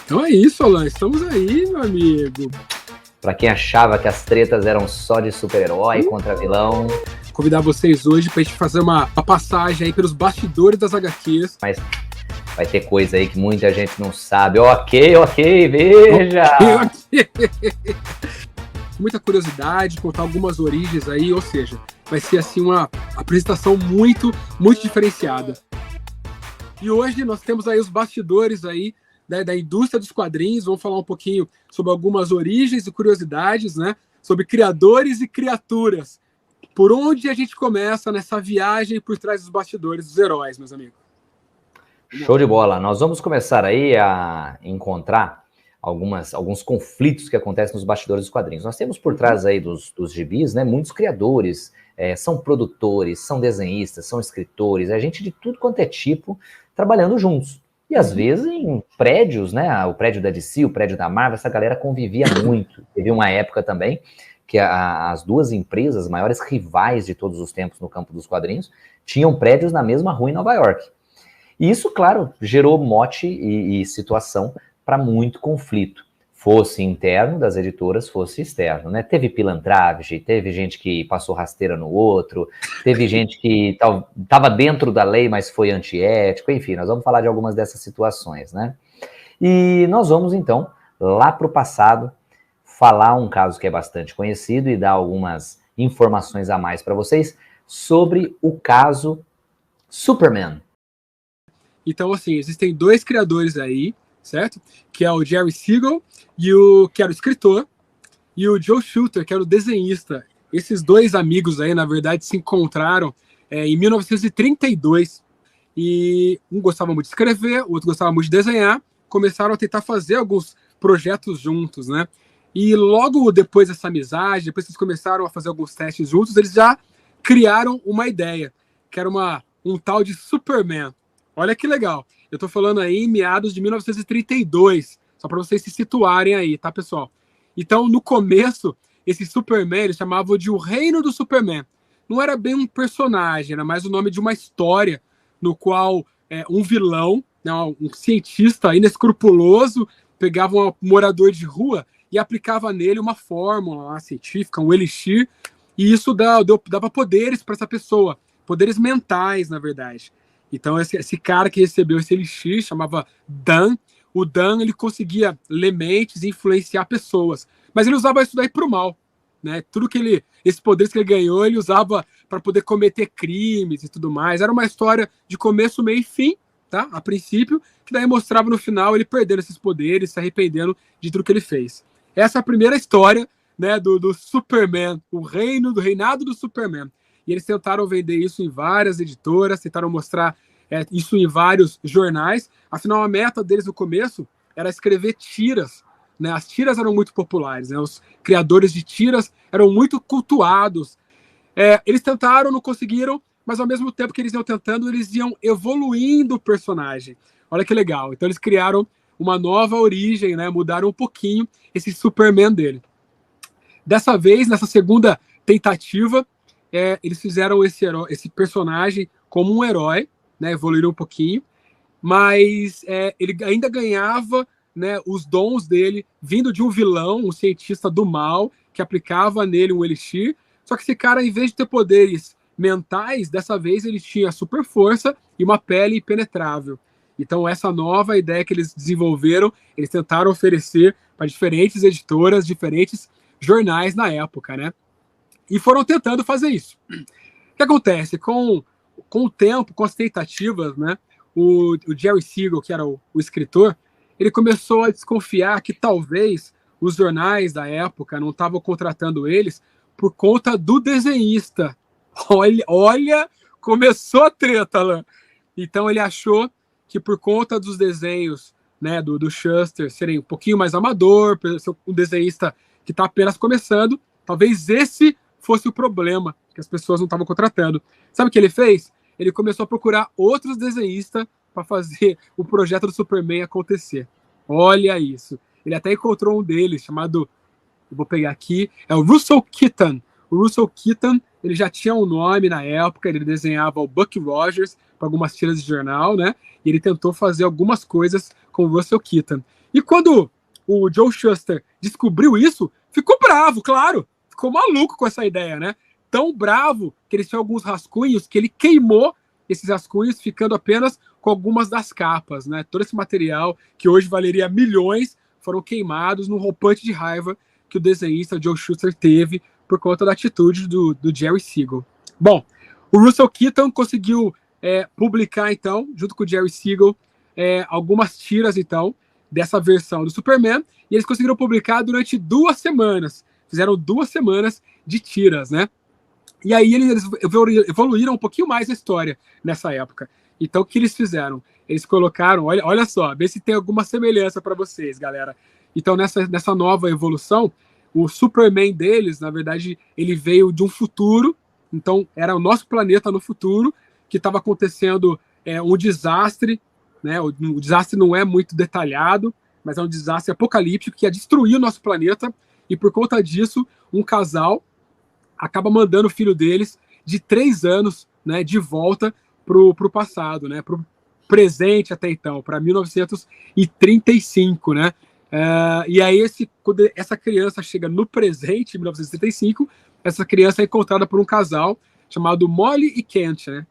Então é isso, Alan. Estamos aí, meu amigo. Pra quem achava que as tretas eram só de super-herói contra vilão. Convidar vocês hoje pra gente fazer uma passagem aí pelos bastidores das HQs. Mas vai ter coisa aí que muita gente não sabe. Ok, veja! Muita curiosidade, contar algumas origens aí, ou seja, vai ser assim uma apresentação muito, muito diferenciada. E hoje nós temos aí os bastidores aí da indústria dos quadrinhos, vamos falar um pouquinho sobre algumas origens e curiosidades, né? Sobre criadores e criaturas. Por onde a gente começa nessa viagem por trás dos bastidores dos heróis, meus amigos? Show de bola! Nós vamos começar aí a encontrar alguns conflitos que acontecem nos bastidores dos quadrinhos. Nós temos por trás aí dos gibis, né, muitos criadores, são produtores, são desenhistas, são escritores, é gente de tudo quanto é tipo, trabalhando juntos. E às vezes em prédios, né, o prédio da DC, o prédio da Marvel, essa galera convivia muito. Teve uma época também que as duas empresas, maiores rivais de todos os tempos no campo dos quadrinhos, tinham prédios na mesma rua em Nova York. E isso, claro, gerou mote e situação para muito conflito, fosse interno das editoras, fosse externo, né? Teve pilantragem, teve gente que passou rasteira no outro, teve gente que estava dentro da lei, mas foi antiético, enfim, nós vamos falar de algumas dessas situações, né? E nós vamos, então, lá para o passado, falar um caso que é bastante conhecido e dar algumas informações a mais para vocês sobre o caso Superman. Então, assim, existem dois criadores aí, certo? Que é o Jerry Siegel, que era o escritor, e o Joe Shuster, que era o desenhista. Esses dois amigos aí, na verdade, se encontraram em 1932. E um gostava muito de escrever, o outro gostava muito de desenhar. Começaram a tentar fazer alguns projetos juntos, né? E logo depois dessa amizade, depois que eles começaram a fazer alguns testes juntos, eles já criaram uma ideia, que era um tal de Superman. Olha que legal. Eu tô falando aí em meados de 1932, só para vocês se situarem aí, tá, pessoal? Então, no começo, esse Superman, eles chamavam de o Reino do Superman. Não era bem um personagem, era mais o nome de uma história no qual um vilão, né, um cientista inescrupuloso, pegava um morador de rua e aplicava nele uma fórmula científica, um elixir, e isso dava poderes para essa pessoa, poderes mentais, na verdade. Então, esse cara que recebeu esse elixir chamava Dan. O Dan, ele conseguia ler mentes e influenciar pessoas. Mas ele usava isso daí pro mal, né? Tudo que esses poderes que ele ganhou, ele usava para poder cometer crimes e tudo mais. Era uma história de começo, meio e fim, tá? A princípio, que daí mostrava no final ele perdendo esses poderes, se arrependendo de tudo que ele fez. Essa é a primeira história, né, do Superman, o reinado do Superman. E eles tentaram vender isso em várias editoras, tentaram mostrar isso em vários jornais. Afinal, a meta deles no começo era escrever tiras, né? As tiras eram muito populares, né? Os criadores de tiras eram muito cultuados. Eles tentaram, não conseguiram, mas ao mesmo tempo que eles iam tentando, eles iam evoluindo o personagem. Olha que legal. Então eles criaram uma nova origem, né? Mudaram um pouquinho esse Superman dele. Dessa vez, nessa segunda tentativa, eles fizeram esse personagem como um herói, né, evoluíram um pouquinho, mas ele ainda ganhava, né, os dons dele vindo de um vilão, um cientista do mal, que aplicava nele um elixir, só que esse cara, em vez de ter poderes mentais, dessa vez ele tinha super força e uma pele impenetrável. Então essa nova ideia que eles desenvolveram, eles tentaram oferecer para diferentes editoras, diferentes jornais na época, né? E foram tentando fazer isso. O que acontece? Com o tempo, com as tentativas, né, o Jerry Siegel, que era o escritor, ele começou a desconfiar que talvez os jornais da época não estavam contratando eles por conta do desenhista. Olha, começou a treta, Alan. Então ele achou que por conta dos desenhos, né, do Shuster serem um pouquinho mais amador, um desenhista que está apenas começando, talvez esse fosse o problema, que as pessoas não estavam contratando. Sabe o que ele fez? Ele começou a procurar outros desenhistas para fazer o projeto do Superman acontecer. Olha isso. Ele até encontrou um deles, chamado, eu vou pegar aqui, é o Russell Keaton. O Russell Keaton, ele já tinha um nome na época, ele desenhava o Buck Rogers para algumas tiras de jornal, né? E ele tentou fazer algumas coisas com o Russell Keaton. E quando o Joe Shuster descobriu isso, ficou bravo, claro. Ficou maluco com essa ideia, né? Tão bravo que ele tinha alguns rascunhos que ele queimou esses rascunhos, ficando apenas com algumas das capas, né? Todo esse material, que hoje valeria milhões, foram queimados num rompante de raiva que o desenhista Joe Shuster teve por conta da atitude do Jerry Siegel. Bom, o Russell Keaton conseguiu publicar, então, junto com o Jerry Siegel, algumas tiras, então, dessa versão do Superman, e eles conseguiram publicar durante 2 semanas. Fizeram 2 semanas de tiras, né? E aí eles evoluíram um pouquinho mais a história nessa época. Então, o que eles fizeram? Eles colocaram, olha só, vê se tem alguma semelhança para vocês, galera. Então, nessa nova evolução, o Superman deles, na verdade, ele veio de um futuro. Então, era o nosso planeta no futuro, que estava acontecendo um desastre, né? O desastre não é muito detalhado, mas é um desastre apocalíptico que ia destruir o nosso planeta. E por conta disso, um casal acaba mandando o filho deles de 3 anos, né, de volta pro passado, né, pro presente até então, para 1935, né? E aí, quando essa criança chega no presente, em 1975, essa criança é encontrada por um casal chamado Molly e Kent, né?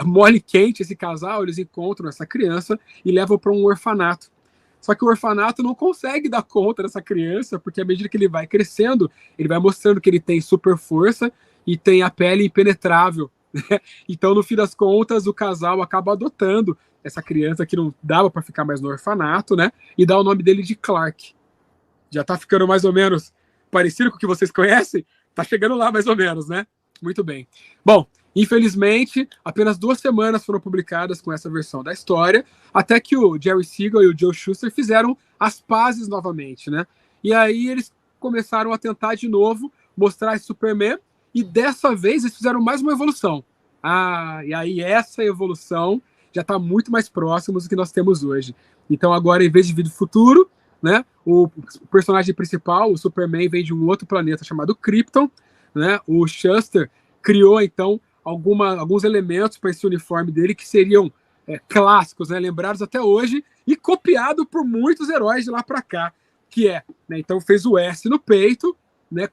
Molly e Kent, esse casal, eles encontram essa criança e levam para um orfanato. Só que o orfanato não consegue dar conta dessa criança, porque à medida que ele vai crescendo, ele vai mostrando que ele tem super força e tem a pele impenetrável, né? Então, no fim das contas, o casal acaba adotando essa criança que não dava para ficar mais no orfanato, né? E dá o nome dele de Clark. Já tá ficando mais ou menos parecido com o que vocês conhecem? Tá chegando lá mais ou menos, né? Muito bem. Bom, infelizmente, apenas 2 semanas foram publicadas com essa versão da história, até que o Jerry Siegel e o Joe Shuster fizeram as pazes novamente, né? E aí eles começaram a tentar de novo mostrar esse Superman, e dessa vez eles fizeram mais uma evolução. E aí essa evolução já está muito mais próximo do que nós temos hoje. Então agora, em vez de vir do futuro, né, o personagem principal, o Superman, vem de um outro planeta chamado Krypton, né? O Shuster criou, então, alguns elementos para esse uniforme dele que seriam clássicos, né, lembrados até hoje e copiado por muitos heróis de lá para cá, que né, então fez o S no peito, né,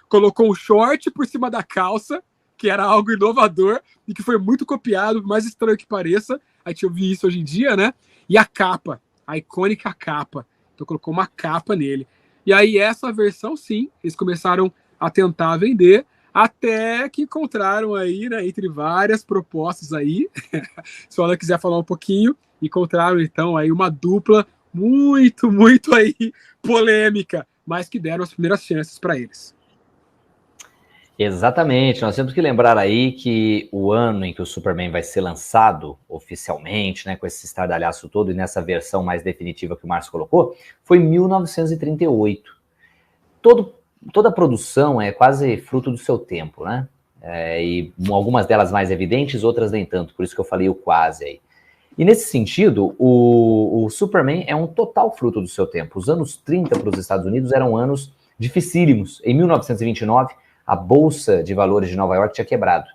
colocou um short por cima da calça, que era algo inovador e que foi muito copiado, mais estranho que pareça, a gente ouve isso hoje em dia, né, e a capa, a icônica capa, então colocou uma capa nele. E aí essa versão, sim, eles começaram a tentar vender, até que encontraram aí, né, entre várias propostas aí, se ela quiser falar um pouquinho, encontraram então aí uma dupla muito, muito aí polêmica, mas que deram as primeiras chances para eles. Exatamente, nós temos que lembrar aí que o ano em que o Superman vai ser lançado oficialmente, né, com esse estardalhaço todo e nessa versão mais definitiva que o Márcio colocou, foi 1938. Toda a produção é quase fruto do seu tempo, né? E algumas delas mais evidentes, outras nem tanto, por isso que eu falei o quase aí. E nesse sentido, o Superman é um total fruto do seu tempo. Os anos 30 para os Estados Unidos eram anos dificílimos. Em 1929, a Bolsa de Valores de Nova York tinha quebrado.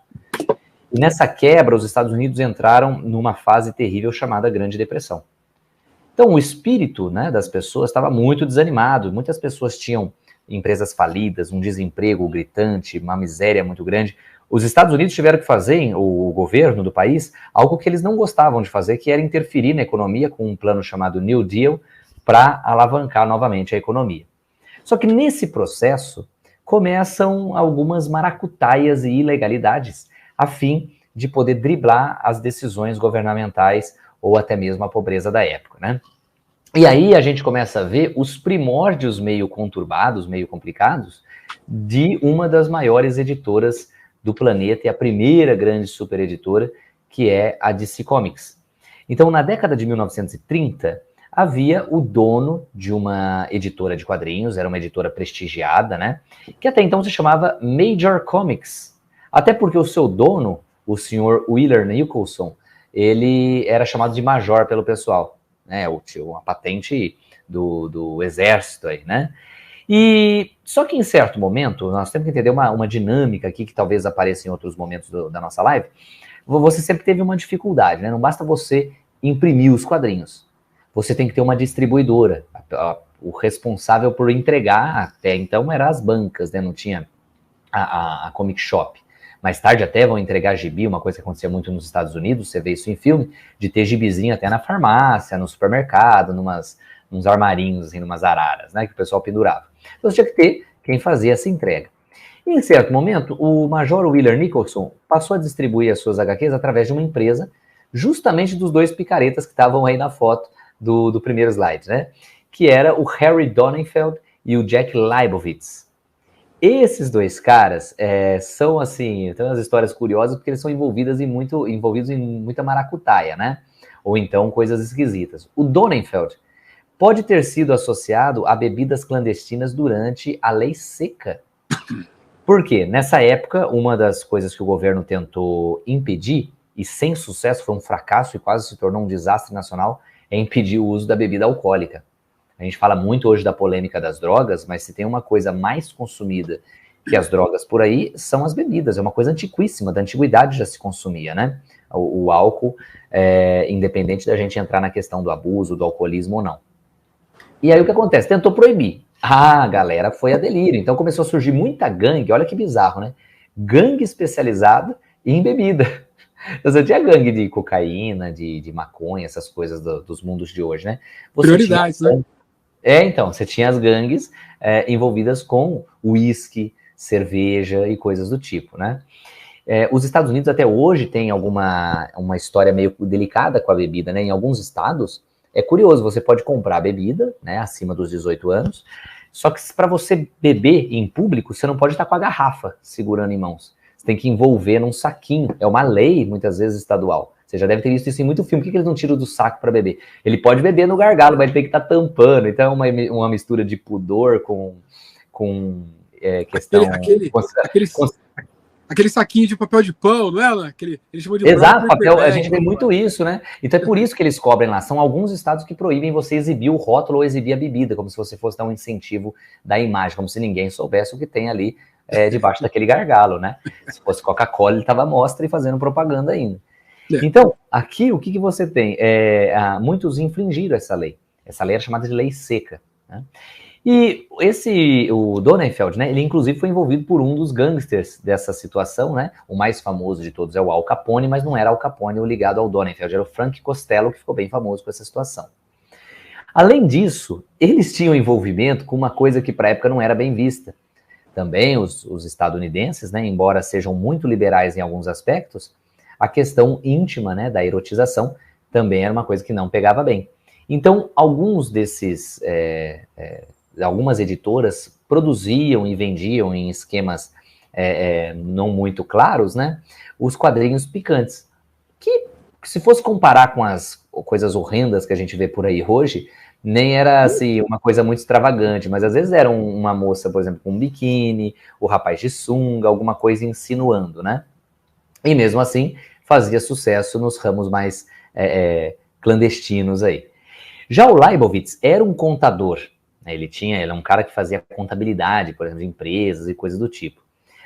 E nessa quebra, os Estados Unidos entraram numa fase terrível chamada Grande Depressão. Então, o espírito, né, das pessoas estava muito desanimado. Muitas pessoas tinham empresas falidas, um desemprego gritante, uma miséria muito grande. Os Estados Unidos tiveram que fazer, o governo do país, algo que eles não gostavam de fazer, que era interferir na economia com um plano chamado New Deal para alavancar novamente a economia. Só que nesse processo começam algumas maracutaias e ilegalidades a fim de poder driblar as decisões governamentais ou até mesmo a pobreza da época, né? E aí a gente começa a ver os primórdios meio conturbados, meio complicados, de uma das maiores editoras do planeta e a primeira grande super editora, que é a DC Comics. Então, na década de 1930, havia o dono de uma editora de quadrinhos, era uma editora prestigiada, né? Que até então se chamava Major Comics. Até porque o seu dono, o senhor Wheeler Nicholson, ele era chamado de Major pelo pessoal, né? Tinha uma patente do exército aí, né? E só que em certo momento, nós temos que entender uma dinâmica aqui que talvez apareça em outros momentos da nossa live. Você sempre teve uma dificuldade, né? Não basta você imprimir os quadrinhos. Você tem que ter uma distribuidora. O responsável por entregar, até então, eram as bancas, né? Não tinha a Comic Shop. Mais tarde até vão entregar gibi, uma coisa que acontecia muito nos Estados Unidos, você vê isso em filme, de ter gibizinho até na farmácia, no supermercado, nos armarinhos, assim, numas araras, né, que o pessoal pendurava. Então você tinha que ter quem fazia essa entrega. E em certo momento, o Major Wheeler Nicholson passou a distribuir as suas HQs através de uma empresa, justamente dos dois picaretas que estavam aí na foto do primeiro slide, né, que era o Harry Donenfeld e o Jack Leibowitz. Esses dois caras são, assim, tem umas histórias curiosas porque eles são envolvidos em muita maracutaia, né? Ou então coisas esquisitas. O Donenfeld pode ter sido associado a bebidas clandestinas durante a Lei Seca. Por quê? Nessa época, uma das coisas que o governo tentou impedir, e sem sucesso, foi um fracasso e quase se tornou um desastre nacional, é impedir o uso da bebida alcoólica. A gente fala muito hoje da polêmica das drogas, mas se tem uma coisa mais consumida que as drogas por aí, são as bebidas. É uma coisa antiquíssima, da antiguidade já se consumia, né? O álcool, independente da gente entrar na questão do abuso, do alcoolismo ou não. E aí o que acontece? Tentou proibir. A galera foi a delírio. Então começou a surgir muita gangue, olha que bizarro, né? Gangue especializada em bebida. Você tinha gangue de cocaína, de maconha, essas coisas dos mundos de hoje, né? Prioridades, né? Então, você tinha as gangues envolvidas com uísque, cerveja e coisas do tipo, né? Os Estados Unidos até hoje tem uma história meio delicada com a bebida, né? Em alguns estados, é curioso, você pode comprar bebida, né, acima dos 18 anos, só que para você beber em público, você não pode estar com a garrafa segurando em mãos. Você tem que envolver num saquinho. É uma lei, muitas vezes, estadual. Você já deve ter visto isso em muito filme. Por que eles não tiram do saco para beber? Ele pode beber no gargalo, mas ele tem que estar tampando. Então é uma mistura de pudor com questão... Aquele saquinho de papel de pão, não é, Alan? Eles chamam de exato, papel, a gente vê muito isso, né? Então é por isso que eles cobrem lá. São alguns estados que proíbem você exibir o rótulo ou exibir a bebida, como se você fosse dar um incentivo da imagem, como se ninguém soubesse o que tem ali debaixo daquele gargalo, né? Se fosse Coca-Cola, ele estava à mostra e fazendo propaganda ainda. Então, aqui o que você tem? Muitos infringiram essa lei. Essa lei era chamada de Lei Seca, né? E o Donenfeld, né, ele inclusive foi envolvido por um dos gangsters dessa situação, né? O mais famoso de todos é o Al Capone, mas não era Al Capone o ligado ao Donenfeld, era o Frank Costello, que ficou bem famoso com essa situação. Além disso, eles tinham envolvimento com uma coisa que para a época não era bem vista. Também os estadunidenses, né, embora sejam muito liberais em alguns aspectos, a questão íntima, né, da erotização também era uma coisa que não pegava bem. Então, algumas editoras produziam e vendiam em esquemas não muito claros, né, os quadrinhos picantes, que se fosse comparar com as coisas horrendas que a gente vê por aí hoje, nem era assim uma coisa muito extravagante, mas às vezes era uma moça, por exemplo, com um biquíni, o rapaz de sunga, alguma coisa insinuando, né? E mesmo assim fazia sucesso nos ramos mais clandestinos aí. Já o Leibowitz era um contador, né? Ele é um cara que fazia contabilidade, por exemplo, de empresas e coisas do tipo.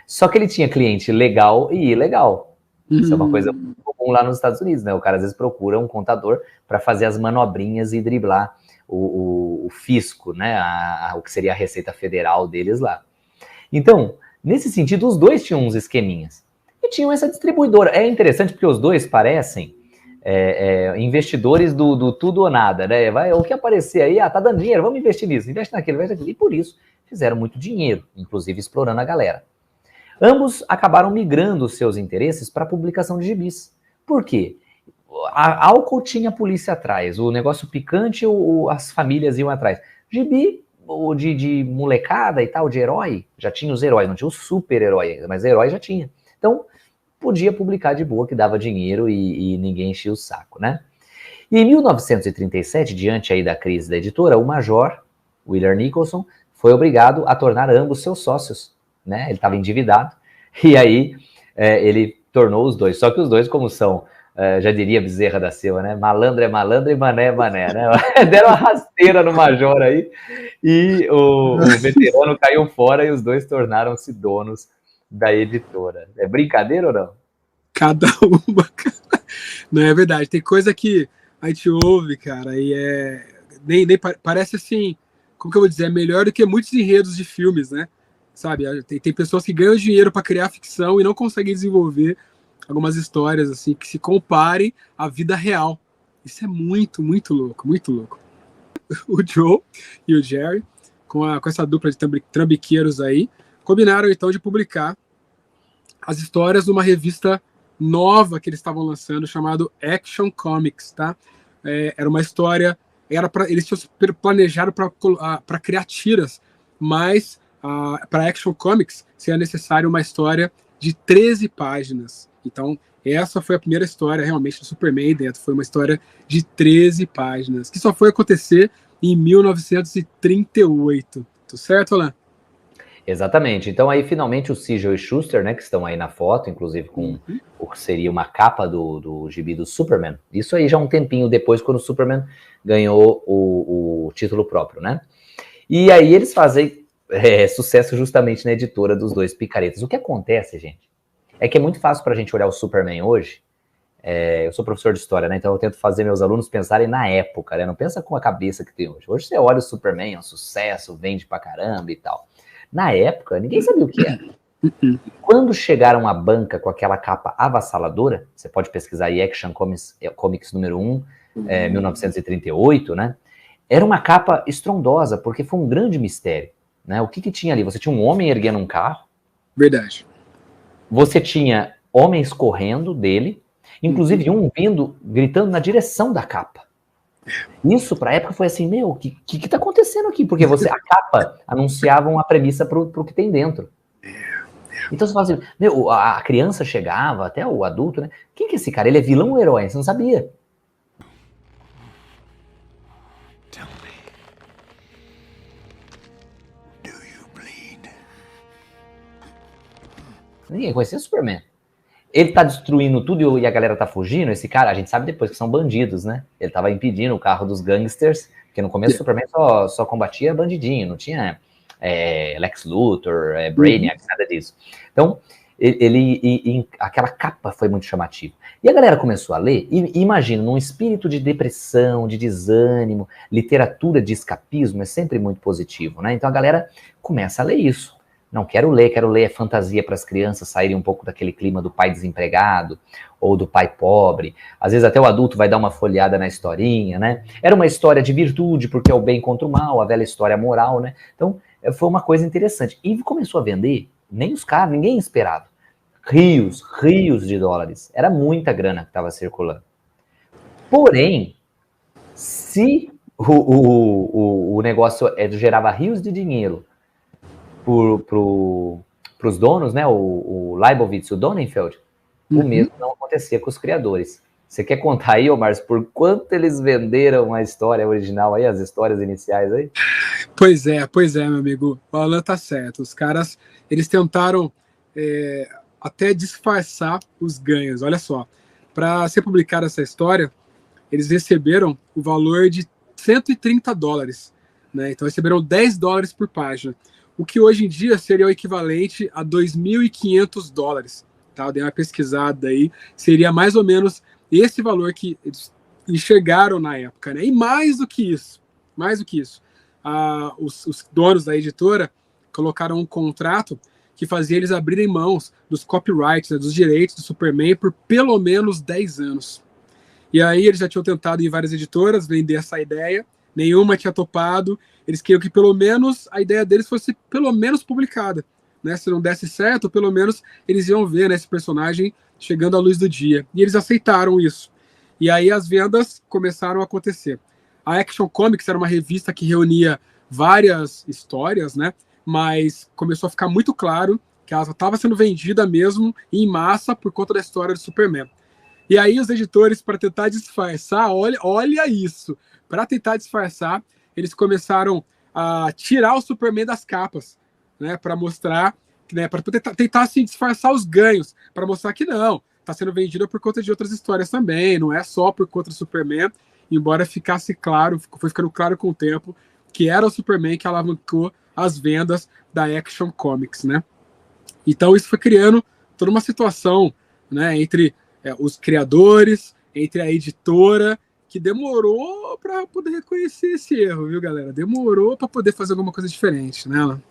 Só que ele tinha cliente legal e ilegal. Isso é uma coisa muito comum lá nos Estados Unidos, né? O cara às vezes procura um contador para fazer as manobrinhas e driblar o fisco, né? O que seria a Receita Federal deles lá. Então, nesse sentido, os dois tinham uns esqueminhas. E tinham essa distribuidora. É interessante porque os dois parecem investidores do tudo ou nada, né? O que aparecer aí, tá dando dinheiro, vamos investir nisso, investe naquilo, investe naquilo. E por isso fizeram muito dinheiro, inclusive explorando a galera. Ambos acabaram migrando os seus interesses para a publicação de gibis. Por quê? A álcool tinha a polícia atrás, o negócio picante, as famílias iam atrás. Gibi, de molecada e tal, de herói, já tinha os heróis, não tinha o super-herói ainda, mas herói já tinha. Então, podia publicar de boa, que dava dinheiro e ninguém enchia o saco, né? E em 1937, diante aí da crise da editora, o Major Wheeler Nicholson foi obrigado a tornar ambos seus sócios, né? Ele estava endividado, e aí ele tornou os dois. Só que os dois, como são já diria Bezerra da Silva, né? Malandro é malandro e mané é mané, né? Deram uma rasteira no Major aí e o veterano caiu fora e os dois tornaram-se donos da editora. É brincadeira ou não? Cada uma, cara. Não é verdade. Tem coisa que a gente ouve, cara, e nem parece assim, como que eu vou dizer, é melhor do que muitos enredos de filmes, né? Sabe? Tem pessoas que ganham dinheiro para criar ficção e não conseguem desenvolver algumas histórias assim que se comparem à vida real. Isso é muito, muito louco, muito louco. O Joe e o Jerry, com essa dupla de trambiqueiros aí, combinaram então de publicar as histórias numa revista nova que eles estavam lançando, chamado Action Comics, tá? Era uma história, eles tinham planejado para criar tiras, mas para Action Comics seria necessário uma história de 13 páginas. Então, essa foi a primeira história realmente do Superman dentro. Foi uma história de 13 páginas, que só foi acontecer em 1938. Tudo certo, Alan? Exatamente. Então aí finalmente o Siegel e Shuster, né, que estão aí na foto, inclusive com o que seria uma capa do gibi do Superman. Isso aí já um tempinho depois, quando o Superman ganhou o título próprio, né? E aí eles fazem sucesso justamente na editora dos dois picaretas. O que acontece, gente, é que é muito fácil pra gente olhar o Superman hoje. Eu sou professor de história, né? Então eu tento fazer meus alunos pensarem na época, né? Não pensa com a cabeça que tem hoje. Hoje você olha o Superman, é um sucesso, vende pra caramba e tal. Na época, ninguém sabia o que era. E quando chegaram à banca com aquela capa avassaladora, você pode pesquisar aí Action Comics número 1, 1938, né? Era uma capa estrondosa, porque foi um grande mistério, né? O que tinha ali? Você tinha um homem erguendo um carro. Verdade. Você tinha homens correndo dele, inclusive um vindo, gritando na direção da capa. Isso, pra época, foi assim, meu, o que tá acontecendo aqui? Porque a capa anunciava uma premissa pro que tem dentro. Então você fala assim, meu, a criança chegava, até o adulto, né? Quem que é esse cara? Ele é vilão ou herói? Você não sabia. Tell me. Do you bleed? Ninguém conhecia o Superman. Ele tá destruindo tudo e a galera tá fugindo. Esse cara, a gente sabe depois que são bandidos, né? Ele tava impedindo o carro dos gangsters, porque no começo o Superman só combatia bandidinho, não tinha Lex Luthor, Brainiac, nada disso. Então, aquela capa foi muito chamativa. E a galera começou a ler, e imagina, num espírito de depressão, de desânimo, literatura de escapismo é sempre muito positivo, né? Então a galera começa a ler isso. Não, quero ler é fantasia para as crianças saírem um pouco daquele clima do pai desempregado ou do pai pobre. Às vezes até o adulto vai dar uma folheada na historinha, né? Era uma história de virtude, porque é o bem contra o mal, a velha história moral, né? Então, foi uma coisa interessante. E começou a vender, nem os caras, ninguém esperava. Rios de dólares. Era muita grana que estava circulando. Porém, se o negócio gerava rios de dinheiro pros donos, né, o Leibovitz e o Donenfeld, o mesmo não acontecia com os criadores. Você quer contar aí, Omar, por quanto eles venderam a história original aí, as histórias iniciais aí? Pois é, meu amigo. O Alan tá certo. Os caras, eles tentaram até disfarçar os ganhos. Olha só, para ser publicada essa história, eles receberam o valor de $130, né? Então receberam $10 por página, o que hoje em dia seria o equivalente a $2.500. Tá? Eu dei uma pesquisada aí, seria mais ou menos esse valor que eles enxergaram na época, né? E mais do que isso, os donos da editora colocaram um contrato que fazia eles abrirem mãos dos copyrights, né, dos direitos do Superman por pelo menos 10 anos. E aí eles já tinham tentado em várias editoras vender essa ideia, nenhuma tinha topado, eles queriam que pelo menos a ideia deles fosse pelo menos publicada, né? Se não desse certo, pelo menos eles iam ver, né, esse personagem chegando à luz do dia. E eles aceitaram isso. E aí as vendas começaram a acontecer. A Action Comics era uma revista que reunia várias histórias, né? Mas começou a ficar muito claro que ela estava sendo vendida mesmo em massa por conta da história do Superman. E aí os editores, para tentar disfarçar, olha isso, para tentar disfarçar, eles começaram a tirar o Superman das capas, né? Para mostrar, né? Para tentar assim, disfarçar os ganhos, para mostrar que não, está sendo vendida por conta de outras histórias também, não é só por conta do Superman, embora ficasse claro, foi ficando claro com o tempo, que era o Superman que alavancou as vendas da Action Comics, né? Então isso foi criando toda uma situação, né, entre os criadores, entre a editora, que demorou para poder reconhecer esse erro, viu, galera? Demorou para poder fazer alguma coisa diferente, né, Alan?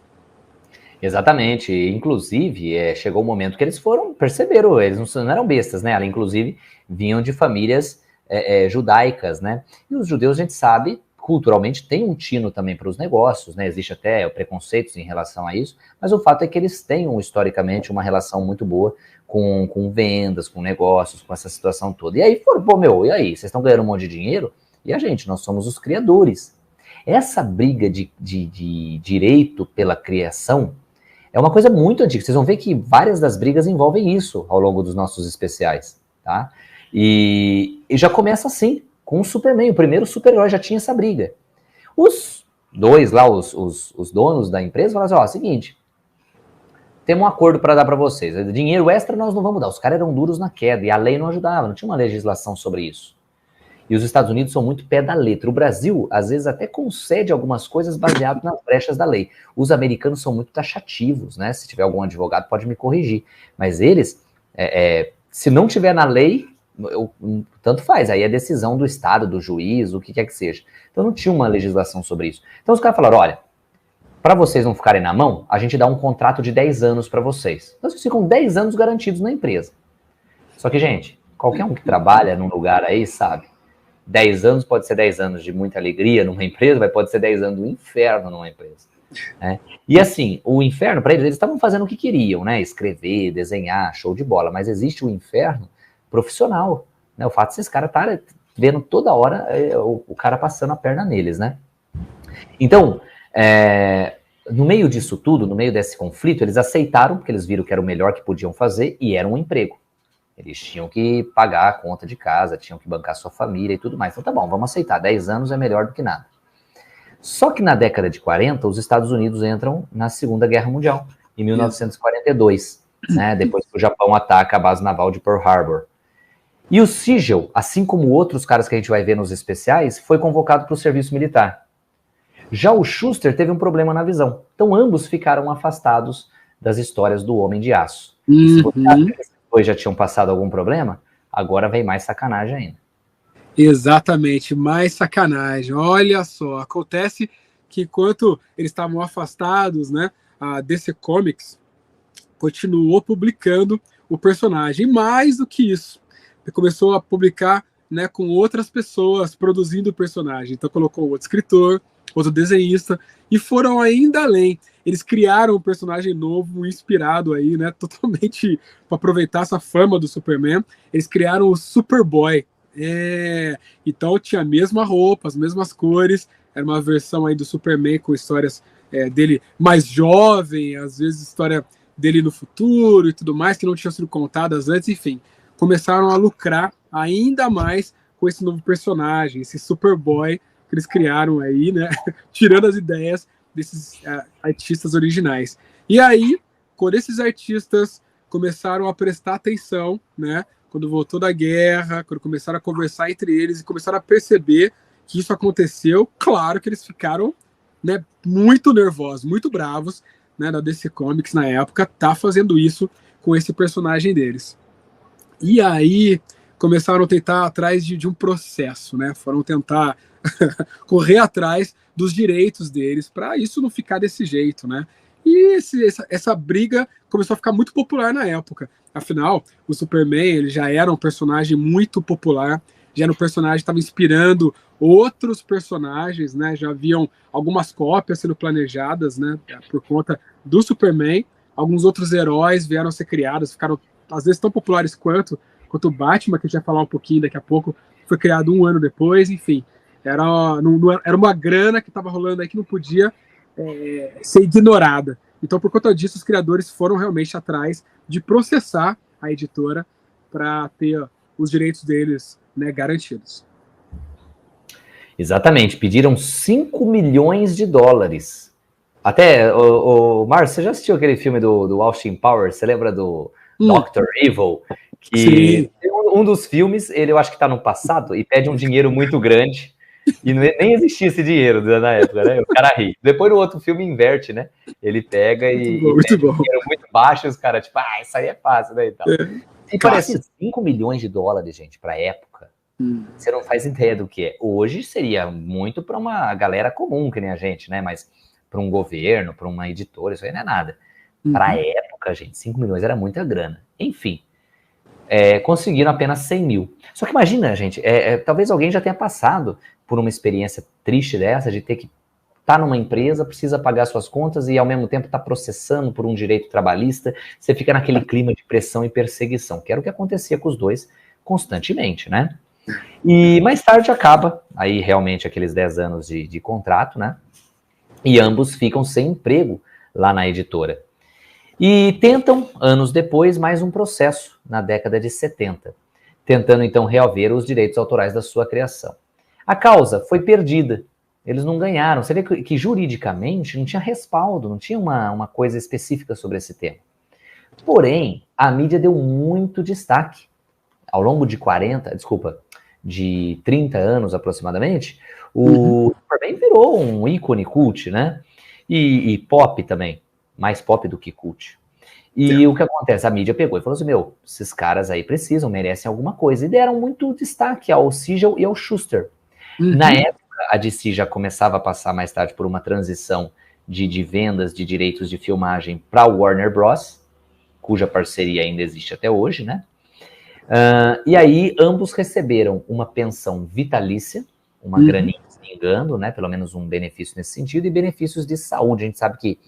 Exatamente. Inclusive, chegou o momento que eles perceberam, eles não eram bestas, né? Ela, inclusive, vinham de famílias judaicas, né? E os judeus, a gente sabe, culturalmente, tem um tino também para os negócios, né? Existe até preconceitos em relação a isso, mas o fato é que eles têm, historicamente, uma relação muito boa com vendas, com negócios, com essa situação toda. E aí foram, e aí? Vocês estão ganhando um monte de dinheiro? E a gente, nós somos os criadores. Essa briga de direito pela criação é uma coisa muito antiga. Vocês vão ver que várias das brigas envolvem isso ao longo dos nossos especiais, tá? E já começa assim, com o Superman. O primeiro super-herói já tinha essa briga. Os dois lá, os donos da empresa, falaram assim, seguinte, temos um acordo para dar para vocês. Dinheiro extra nós não vamos dar. Os caras eram duros na queda e a lei não ajudava, não tinha uma legislação sobre isso. E os Estados Unidos são muito pé da letra. O Brasil, às vezes, até concede algumas coisas baseadas nas brechas da lei. Os americanos são muito taxativos, né? Se tiver algum advogado, pode me corrigir. Mas eles, se não tiver na lei, tanto faz. Aí é decisão do Estado, do juiz, o que quer que seja. Então não tinha uma legislação sobre isso. Então os caras falaram, olha, para vocês não ficarem na mão, a gente dá um contrato de 10 anos para vocês. Então vocês ficam 10 anos garantidos na empresa. Só que, gente, qualquer um que trabalha num lugar aí sabe, 10 anos pode ser 10 anos de muita alegria numa empresa, mas pode ser 10 anos do inferno numa empresa. Né? E assim, o inferno, para eles estavam fazendo o que queriam, né? Escrever, desenhar, show de bola, mas existe o inferno profissional, né? O fato de esses caras estarem vendo toda hora o cara passando a perna neles, né? Então, no meio disso tudo, no meio desse conflito, eles aceitaram, porque eles viram que era o melhor que podiam fazer, e era um emprego. Eles tinham que pagar a conta de casa, tinham que bancar sua família e tudo mais. Então tá bom, vamos aceitar, 10 anos é melhor do que nada. Só que na década de 40, os Estados Unidos entram na Segunda Guerra Mundial, em 1942, né, depois que o Japão ataca a base naval de Pearl Harbor. E o Sigel, assim como outros caras que a gente vai ver nos especiais, foi convocado para o serviço militar. Já o Shuster teve um problema na visão. Então ambos ficaram afastados das histórias do Homem de Aço. E se você acha que esses dois já tinham passado algum problema, agora vem mais sacanagem ainda. Exatamente, mais sacanagem. Olha só, acontece que enquanto eles estavam afastados, né, a DC Comics continuou publicando o personagem. Mais do que isso, ele começou a publicar, né, com outras pessoas produzindo o personagem. Então colocou outro escritor, outro desenhista, e foram ainda além. Eles criaram um personagem novo, inspirado aí, né, totalmente para aproveitar essa fama do Superman. Eles criaram o Superboy. Então tinha a mesma roupa, as mesmas cores, era uma versão aí do Superman com histórias dele mais jovem, às vezes história dele no futuro e tudo mais, que não tinham sido contadas antes, enfim. Começaram a lucrar ainda mais com esse novo personagem, esse Superboy que eles criaram aí, né, tirando as ideias desses artistas originais. E aí, quando esses artistas começaram a prestar atenção, né, quando voltou da guerra, quando começaram a conversar entre eles e começaram a perceber que isso aconteceu, claro que eles ficaram, né, muito nervosos, muito bravos, né, da DC Comics na época, tá fazendo isso com esse personagem deles. E aí começaram a tentar atrás de um processo, né, foram tentar correr atrás dos direitos deles para isso não ficar desse jeito, né. E essa briga começou a ficar muito popular na época. Afinal, o Superman ele já era um personagem muito popular, já era um personagem que estava inspirando outros personagens, né? Já haviam algumas cópias sendo planejadas, né? Por conta do Superman. Alguns outros heróis vieram a ser criados, ficaram às vezes tão populares quanto o Batman, que a gente vai falar um pouquinho daqui a pouco, foi criado um ano depois, enfim. Era uma grana que estava rolando aí que não podia ser ignorada. Então, por conta disso, os criadores foram realmente atrás de processar a editora para ter os direitos deles, né, garantidos. Exatamente, pediram $5 milhões. Até, Márcio, você já assistiu aquele filme do Austin Powers? Você lembra do Dr. Evil? Que um dos filmes, eu acho que tá no passado, e pede um dinheiro muito grande, e nem existia esse dinheiro na época, né? O cara ri. Depois no outro filme inverte, né? Ele pega e pede um dinheiro muito baixo, e os caras, tipo, isso aí é fácil, né? E tal. E parece 5 milhões de dólares, gente, pra época. Você não faz ideia do que é. Hoje seria muito para uma galera comum, que nem a gente, né? Mas para um governo, para uma editora, isso aí não é nada. Para a época, gente, 5 milhões era muita grana. Enfim, conseguiram apenas 100 mil. Só que imagina, gente, talvez alguém já tenha passado por uma experiência triste dessa, de ter que estar numa empresa, precisa pagar suas contas e ao mesmo tempo está processando por um direito trabalhista. Você fica naquele clima de pressão e perseguição, que era o que acontecia com os dois constantemente, né? E mais tarde acaba, aí realmente aqueles 10 anos de contrato, né? E ambos ficam sem emprego lá na editora. E tentam, anos depois, mais um processo na década de 70, tentando então reaver os direitos autorais da sua criação. A causa foi perdida, eles não ganharam. Você vê que juridicamente não tinha respaldo, não tinha uma coisa específica sobre esse tema. Porém, a mídia deu muito destaque. Ao longo de 30 anos aproximadamente, o Superman virou um ícone cult, né? E pop também, mais pop do que cult. E o que acontece? A mídia pegou e falou assim, esses caras aí merecem alguma coisa. E deram muito destaque ao Siegel e ao Shuster. Na época, a DC já começava a passar mais tarde por uma transição de vendas de direitos de filmagem para a Warner Bros., cuja parceria ainda existe até hoje, né? E aí, ambos receberam uma pensão vitalícia, uma graninha, se não me engano, né? Pelo menos um benefício nesse sentido, e benefícios de saúde. A gente sabe que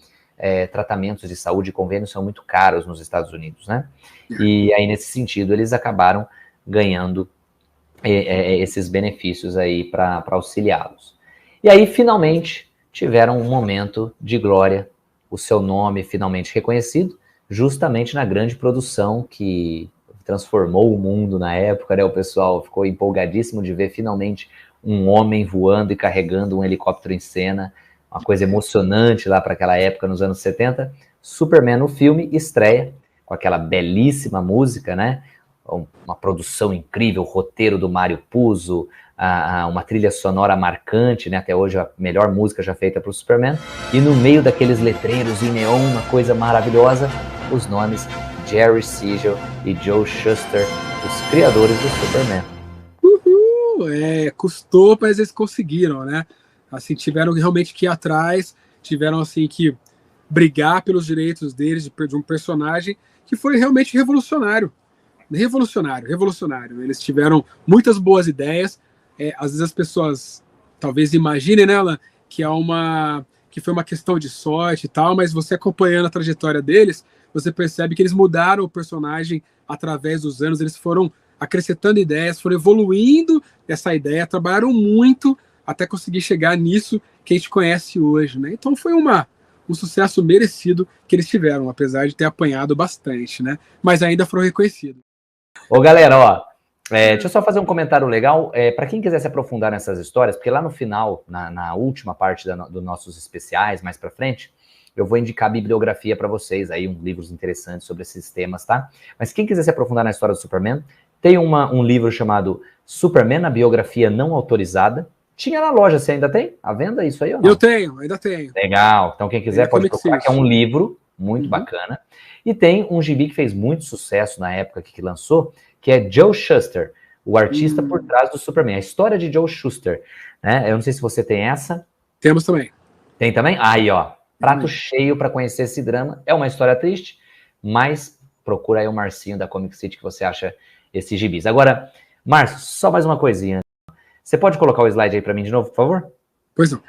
tratamentos de saúde e convênios são muito caros nos Estados Unidos, né? E aí, nesse sentido, eles acabaram ganhando esses benefícios aí para auxiliá-los. E aí, finalmente, tiveram um momento de glória, o seu nome finalmente reconhecido, justamente na grande produção que transformou o mundo na época, né? O pessoal ficou empolgadíssimo de ver finalmente um homem voando e carregando um helicóptero em cena, uma coisa emocionante lá para aquela época, nos anos 70. Superman, no filme, estreia com aquela belíssima música, né? Uma produção incrível, o roteiro do Mário Puzo, uma trilha sonora marcante, né? Até hoje a melhor música já feita para o Superman, e no meio daqueles letreiros em neon, uma coisa maravilhosa, os nomes Jerry Siegel e Joe Shuster, os criadores do Superman. Custou, mas eles conseguiram, né? Assim, tiveram realmente que ir atrás, tiveram assim que brigar pelos direitos deles, de um personagem que foi realmente revolucionário. Revolucionário. Eles tiveram muitas boas ideias. Às vezes as pessoas talvez imaginem, né, Alan, que foi uma questão de sorte e tal, mas você acompanhando a trajetória deles, você percebe que eles mudaram o personagem através dos anos, eles foram acrescentando ideias, foram evoluindo essa ideia, trabalharam muito até conseguir chegar nisso que a gente conhece hoje, né? Então foi um sucesso merecido que eles tiveram, apesar de ter apanhado bastante, né? Mas ainda foram reconhecidos. Ô, galera, deixa eu só fazer um comentário legal. Para quem quiser se aprofundar nessas histórias, porque lá no final, na última parte dos nossos especiais, mais para frente, eu vou indicar a bibliografia para vocês, aí livros interessantes sobre esses temas, tá? Mas quem quiser se aprofundar na história do Superman, tem um livro chamado Superman, a biografia não autorizada. Tinha na loja, você ainda tem? À venda isso aí ou não? Eu tenho, ainda tenho. Legal, então quem quiser pode procurar, que é um livro muito bacana. E tem um gibi que fez muito sucesso na época que lançou, que é Joe Shuster, o artista por trás do Superman, a história de Joe Shuster, né? Eu não sei se você tem essa. Temos também. Tem também? Aí, ó, prato cheio para conhecer esse drama. É uma história triste, mas procura aí o Marcinho da Comic City que você acha esses gibis. Agora, Márcio, só mais uma coisinha. Você pode colocar o slide aí para mim de novo, por favor? Pois não.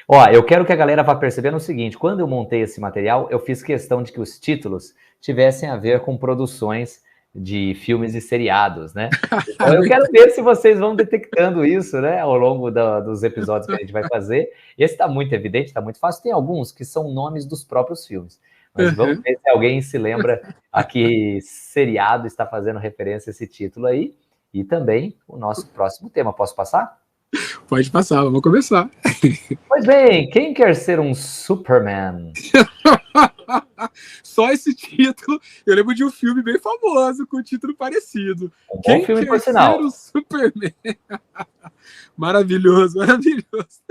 Ó, eu quero que a galera vá percebendo o seguinte, quando eu montei esse material, eu fiz questão de que os títulos tivessem a ver com produções de filmes e seriados, né? Então eu quero ver se vocês vão detectando isso, né, ao longo dos episódios que a gente vai fazer. Esse tá muito evidente, tá muito fácil. Tem alguns que são nomes dos próprios filmes. Mas vamos ver se alguém se lembra a que seriado está fazendo referência a esse título aí. E também o nosso próximo tema. Posso passar? Pode passar, vamos começar. Pois bem, quem quer ser um Superman? Só esse título. Eu lembro de um filme bem famoso com um título parecido. Um bom Quem filme, quer por ser sinal. o Superman? Maravilhoso, maravilhoso.